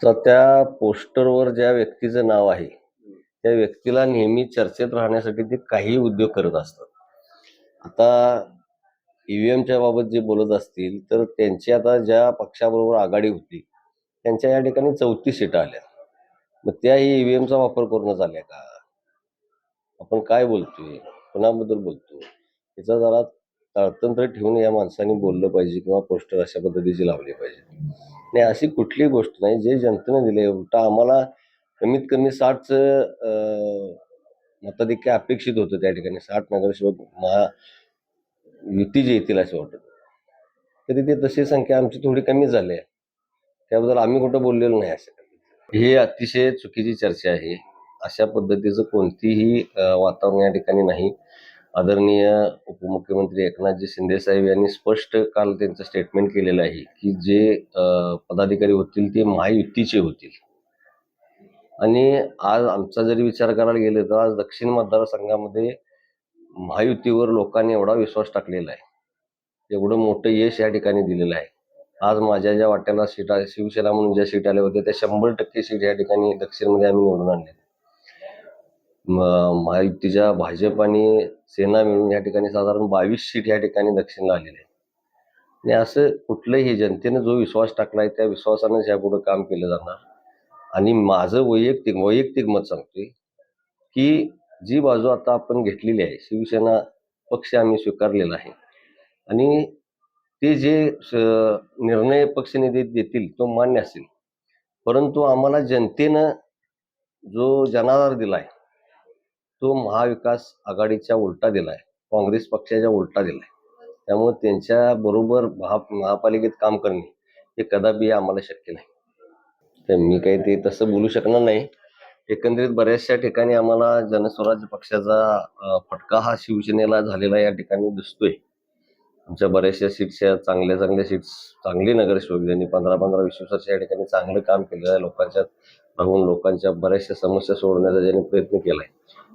तर त्या पोस्टरवर ज्या व्यक्तीचं नाव आहे त्या व्यक्तीला नेहमी चर्चेत राहण्यासाठी ते काही उद्योग करत असतात. आता ईव्हीएमच्या बाबत जे बोलत असतील तर त्यांची आता ज्या पक्षाबरोबर आघाडी होती त्यांच्या या ठिकाणी 34 सीटा आल्या. मग त्याही ईव्हीएमचा वापर करूनच आल्या का? आपण काय बोलतोय, कोणाबद्दल बोलतो, याचा जरा ताळतंत्र ठेवून या माणसाने बोललं पाहिजे किंवा पोस्टर अशा पद्धतीचे लावले पाहिजे. नाही, अशी कुठली गोष्ट नाही जे जनतेने दिले. उलटा आम्हाला कमीत कमी 60चं मताधिक्य अपेक्षित होतं. त्या ठिकाणी 60 नगरसेवक युतीचे येतील असं वाटत. तरी ते तशी संख्या आमची थोडी कमी झाली आहे. त्याबद्दल आम्ही कुठं बोललेलो नाही. असं हे अतिशय चुकीची चर्चा आहे. अशा पद्धतीचं कोणतीही वातावरण या ठिकाणी नाही. आदरणीय उपमुख्यमंत्री एकनाथजी शिंदे साहेब यांनी स्पष्ट काल त्यांचं स्टेटमेंट केलेलं आहे की जे पदाधिकारी होतील ते महायुतीचे होतील. आणि आज आमचा जरी विचार करायला गेले तर आज दक्षिण मतदारसंघामध्ये महायुतीवर लोकांनी एवढा विश्वास टाकलेला आहे, एवढं मोठं यश या ठिकाणी दिलेलं आहे. आज माझ्या ज्या वाट्याला सीट शिवसेना म्हणून ज्या सीट आल्या होत्या त्या 100% सीट या ठिकाणी दक्षिणमध्ये आम्ही निवडून आणल्या. महायुतीच्या भाजप आणि सेना मिळून या ठिकाणी साधारण 22 सीट या ठिकाणी दक्षिणला आलेले आहे. आणि असं कुठलंही जनतेने जो विश्वास टाकलाय त्या विश्वासानेच यापुढे काम केलं जाणार. आणि माझं वैयक्तिक मत सांगतोय की जी बाजू आता आपण घेतलेली आहे, शिवसेना पक्ष आम्ही स्वीकारलेला आहे आणि ते जे निर्णय पक्षनेते देतील तो मान्य असेल. परंतु आम्हाला जनतेनं जो जनाधार दिलाय तो महाविकास आघाडीच्या उलटा दिलाय, काँग्रेस पक्षाच्या उलटा दिलाय. त्यामुळे त्यांच्या बरोबर महापालिकेत काम करणे हे कदापि आम्हाला शक्य नाही. तर मी काही ते तसं बोलू शकणार नाही. एकंदरीत बऱ्याचशा ठिकाणी आम्हाला जनस्वराज्य पक्षाचा फटका हा शिवसेनेला झालेला या ठिकाणी दिसतोय. आमच्या बऱ्याचशा सीट्सच्या चांगल्या सीट्स, चांगले नगरसेवक ज्यांनी 15-20 वर्ष या ठिकाणी चांगलं काम केलेलं आहे, लोकांच्यात राहून लोकांच्या बऱ्याचशा समस्या सोडवण्याचा ज्यांनी प्रयत्न केलाय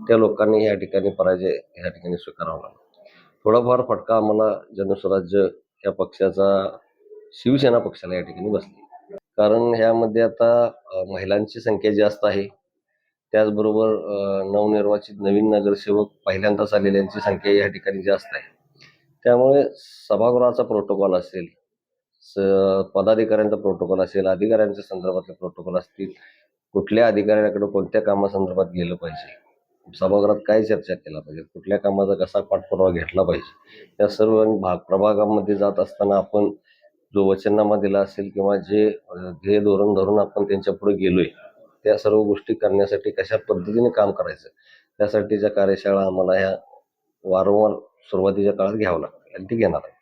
त्या लोकांनी या ठिकाणी पराजय या ठिकाणी स्वीकारावा लागला. थोडाफार फटका आम्हाला जनस्वराज्य या पक्षाचा शिवसेना पक्षाला या ठिकाणी बसली. कारण ह्यामध्ये आता महिलांची संख्या जास्त आहे. त्याचबरोबर नवनिर्वाचित नवीन नगरसेवक पहिल्यांदाच आलेल्यांची संख्या या ठिकाणी जास्त आहे. त्यामुळे सभागृहाचा प्रोटोकॉल असेल, पदाधिकाऱ्यांचा प्रोटोकॉल असेल, अधिकाऱ्यांच्या संदर्भातले प्रोटोकॉल असतील, कुठल्या अधिकाऱ्याकडे कोणत्या कामासंदर्भात गेलं पाहिजे, सभागृहात काय चर्चा केला पाहिजे, कुठल्या कामाचा कसा पाठपुरावा घेतला पाहिजे, या सर्व प्रभागामध्ये जात असताना आपण जो वचननामा दिला असेल किंवा जे ध्येय धोरण धरून आपण त्यांच्या पुढे गेलोय त्या सर्व गोष्टी करण्यासाठी कशा पद्धतीने काम करायचं त्यासाठीच्या कार्यशाळा आम्हाला ह्या वारंवार सुरुवातीच्या काळात घ्यावं लागतं आणि ती घेणार आहे.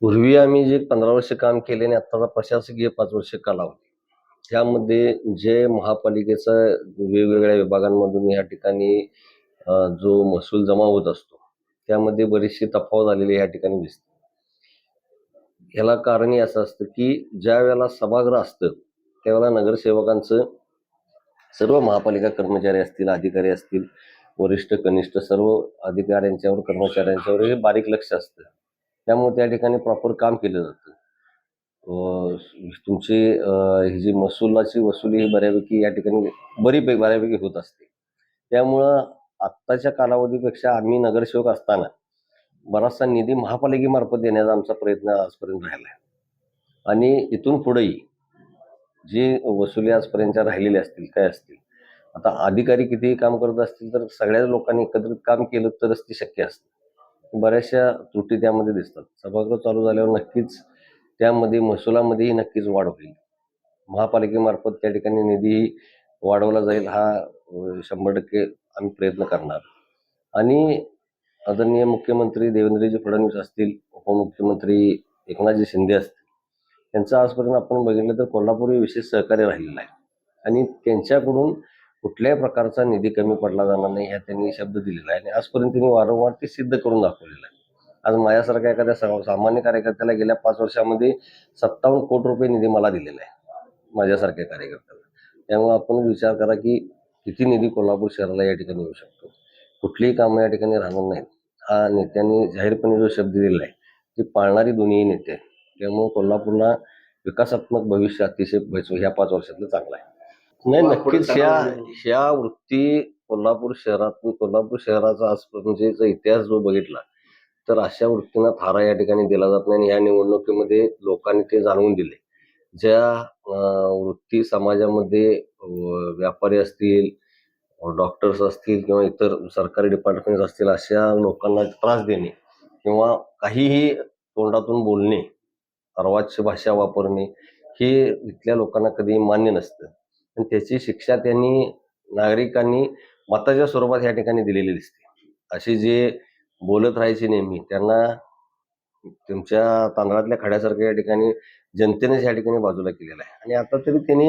पूर्वी आम्ही जे 15 वर्ष काम केले आणि आत्ताचा प्रशासकीय 5 वर्ष कालावधी, त्यामध्ये जे महापालिकेचा वेगवेगळ्या विभागांमधून या ठिकाणी जो महसूल जमा होत असतो त्यामध्ये बरीचशी तफावत आलेली या ठिकाणी दिसते. ह्याला कारणही असं असतं की ज्या वेळेला सभागृह असतं त्यावेळेला नगरसेवकांचं सर्व महापालिका कर्मचारी असतील, अधिकारी असतील, वरिष्ठ कनिष्ठ सर्व अधिकाऱ्यांच्यावर, कर्मचाऱ्यांच्यावर हे बारीक लक्ष असतं. त्यामुळे त्या ठिकाणी प्रॉपर काम केलं जातं. तुमची ही जी महसुलाची वसुली ही बऱ्यापैकी या ठिकाणी बऱ्यापैकी होत असते. त्यामुळं आत्ताच्या कालावधीपेक्षा आम्ही नगरसेवक असताना बराचसा निधी महापालिकेमार्फत देण्याचा आमचा प्रयत्न आजपर्यंत राहिला आहे. आणि इथून पुढेही जी वसुली आजपर्यंत राहिलेली असतील काय असतील, आता अधिकारी कितीही काम करत असतील तर सगळ्याच लोकांनी एकत्रित काम केलं तरच ती शक्य असते. बऱ्याचशा त्रुटी त्यामध्ये दिसतात. सभागृह चालू झाल्यावर नक्कीच त्यामध्ये महसुलामध्येही नक्कीच वाढ होईल. महापालिकेमार्फत त्या ठिकाणी निधी वाढवला जाईल हा 100% आम्ही प्रयत्न करणार. आणि आदरणीय मुख्यमंत्री देवेंद्रजी फडणवीस असतील, उपमुख्यमंत्री एकनाथजी शिंदे असतील, त्यांचं आजपर्यंत आपण बघितलं तर कोल्हापूर विशेष सहकार्य राहिलेलं आहे आणि त्यांच्याकडून कुठल्याही प्रकारचा निधी कमी पडला जाणार नाही ह्या त्यांनी शब्द दिलेला आहे आणि आजपर्यंत त्यांनी वारंवार ते सिद्ध करून दाखवलेलं आहे. आज माझ्यासारख्या एखाद्या सामान्य कार्यकर्त्याला गेल्या 5 वर्षामध्ये 57 कोटी रुपये निधी मला दिलेला आहे, माझ्यासारख्या कार्यकर्त्याला. त्यामुळे आपण विचार करा की किती निधी कोल्हापूर शहराला या ठिकाणी येऊ शकतो. कुठलीही कामं या ठिकाणी राहणार नाहीत. हा नेत्यांनी जाहीरपणे जो शब्द दिलेला आहे ती पाळणारी दोन्ही नेते आहेत. त्यामुळे कोल्हापूरला विकासात्मक भविष्य अतिशय ह्या 5 वर्षातलं चांगलं आहे. नाही, नक्कीच ह्या वृत्ती कोल्हापूर शहराचा आज म्हणजे जर इतिहास जो बघितला तर अशा वृत्तींना थारा या ठिकाणी दिला जात नाही आणि या निवडणुकीमध्ये लोकांनी ते जाणवून दिले. ज्या वृत्ती समाजामध्ये व्यापारी असतील, डॉक्टर्स असतील किंवा इतर सरकारी डिपार्टमेंट असतील अशा लोकांना त्रास देणे किंवा काहीही तोंडातून बोलणे, अर्वाच्य भाषा वापरणे हे इथल्या लोकांना कधी मान्य नसतं. आणि त्याची शिक्षा त्यांनी नागरिकांनी मताच्या स्वरूपात या ठिकाणी दिलेली दिसते. असे जे बोलत राहायचे नेहमी त्यांना तुमच्या तांदळातल्या खड्यासारखं या ठिकाणी जनतेनेच या ठिकाणी बाजूला केलेलं आहे आणि आता तरी त्यांनी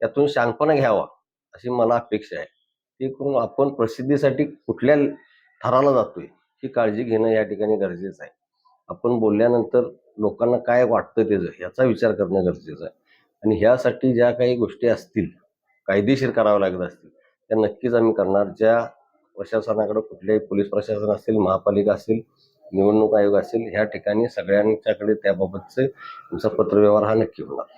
यातून शहाणपणा घ्यावा अशी मला अपेक्षा आहे. ती करून आपण प्रसिद्धीसाठी कुठल्या थराला जातोय ही काळजी घेणं या ठिकाणी गरजेचं आहे. आपण बोलल्यानंतर लोकांना काय वाटतं त्याचं याचा विचार करणं गरजेचं आहे आणि ह्यासाठी ज्या काही गोष्टी असतील कायदेशीर कराव्या लागत असतील त्या नक्कीच आम्ही करणार. ज्या प्रशासनाकडे कुठल्याही पोलीस प्रशासन असेल, महापालिका असेल, निवडणूक आयोग असेल ह्या ठिकाणी सगळ्यांच्याकडे त्याबाबतचे तुमचा पत्रव्यवहार हा नक्की होणार.